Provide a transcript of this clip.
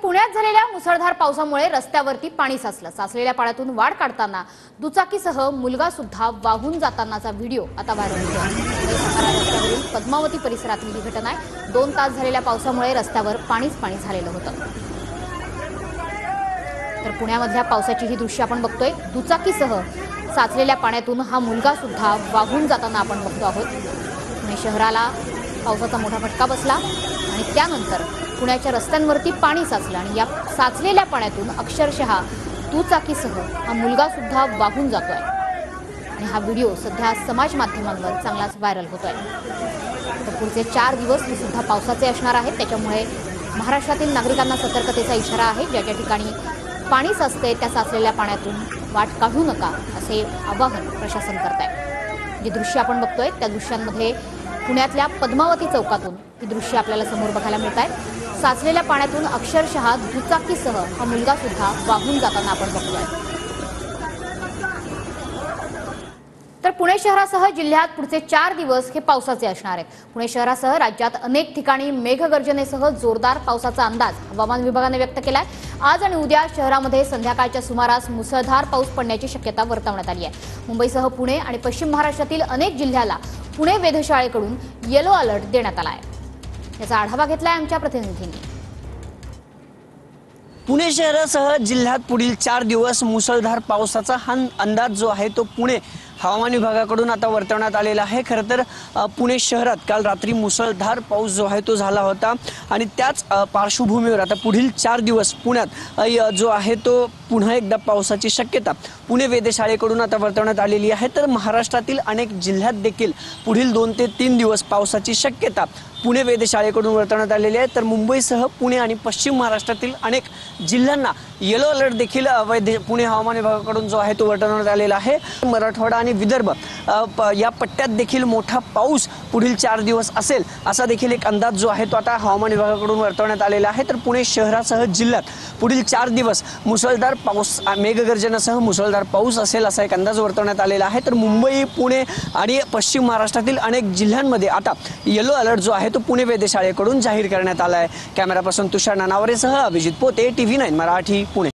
पुण्यात झालेल्या मुसळधार पावसामुळे रस्त्यावरती पाणी साचलेल्या पाण्यातून वाट काढताना दुचाकीसह मुलगा सुद्धा वाहून जातानाचा व्हिडिओ आता व्हायरल होतो आहे। पद्मावती परिसरातील ही घटना आहे। 2 तास झालेल्या पावसामुळे रस्त्यावर पाणीच पाणी झालेलं होतं। तर पुण्यामधल्या पावसाची ही दृश्य आपण बघतोय। दुचाकीसह साचलेल्या पाण्यातून हा मुलगा सुद्धा वाहून जाताना आपण बघतो आहोत। पुणे शहराला पावसाचा मोठा फटका बसला आणि त्यानंतर पुण्याच्या रस्त्यांवरती पाणी साचलं आणि या साचलेल्या पाण्यातून अक्षरशः दुचाकीसह हा मुलगा सुद्धा वाहून जातोय आणि हा व्हिडिओ सध्या समाज माध्यमांवर चांगलाच व्हायरल होतोय। तर पुढचे 4 दिवस हे सुद्धा पावसाचे असणार आहेत। त्याच्यामुळे महाराष्ट्रातील नागरिकांना सतर्कतेचा इशारा आहे। ज्या ज्या ठिकाणी पाणी साचते त्या साचलेल्या पाण्यातून वाट काढू नका असे आवाहन प्रशासन करत आहे। जे दृश्य आपण बघतोय त्या दृश्यांमध्ये पुण्यातल्या पद्मावती चौकातून ही दृश्य आपल्याला समोर बघायला मिळत आहे। साचलेल्या पाण्यातून अक्षरशः दुचाकीसह हा मुलगा सुद्धा वाहून जाताना आपण बघतोय। तर पुणे शहरासह जिल्ह्यात पुढचे 4 दिवस हे पावसाचे असणार आहेत। पुणे शहरासह राज्यात अनेक ठिकाणी मेघगर्जनेसह जोरदार पावसाचा अंदाज हवामान विभागाने व्यक्त केलाय। आज आणि उद्या शहरामध्ये संध्याकाळच्या सुमारास मुसळधार पाऊस पडण्याची शक्यता वर्तवण्यात आली आहे। मुंबईसह पुणे आणि पश्चिम महाराष्ट्रातील अनेक जिल्ह्याला पुणे वेधशाळेकडून येलो अलर्ट देण्यात आला आहे। याचा आढावा घेतलाय आमच्या प्रतिनिधींनी। पुणे शहरासह जिल्ह्यात पुढील 4 दिवस मुसळधार पावसाचा हा अंदाज जो आहे तो पुणे हवामान विभागाकडून आता वर्तवण्यात आलेला आहे। खरं तर पुणे शहरात काल रात्री मुसळधार पाऊस जो आहे तो झाला होता आणि त्याच पार्श्वभूमीवर आता पुढील 4 दिवस पुण्यात जो आहे तो पुन्हा एकदा पावसाची शक्यता पुणे वेधशाळेकडून आता वर्तवण्यात आलेली आहे। तर महाराष्ट्रातील अनेक जिल्ह्यात देखील पुढील 2 ते 3 दिवस पावसाची शक्यता पुणे वेधशाळेकडून वर्तवण्यात आलेली आहे। तर मुंबईसह पुणे आणि पश्चिम महाराष्ट्रातील अनेक जिल्ह्यांना येलो अलर्ट देखील पुणे हवामान विभागाकडून जो आहे तो वर्तवण्यात आलेला आहे। मराठवाडा आणि विदर्भ या पट्ट्यात देखील मोठा पाऊस पुढील 4 दिवस असेल असा देखील एक अंदाज जो आहे तो आता हवामान विभागाकडून वर्तवण्यात आलेला आहे। तर पुणे शहरासह जिल्ह्यात पुढील 4 दिवस मुसळधार पाऊस मेघगर्जनेसह मुसळधार पाऊस असेल असा एक अंदाज वर्तवण्यात आलेला आहे। तर मुंबई पुणे आणि पश्चिम महाराष्ट्रातील अनेक जिल्ह्यांमध्ये आता येलो अलर्ट जो आहे तो पुणे वेधशाळेकडून जाहीर करण्यात आला आहे। कॅमेरा पर्सन तुषार नानावरेसह अभिजित पोते, TV9 मराठी, पुणे।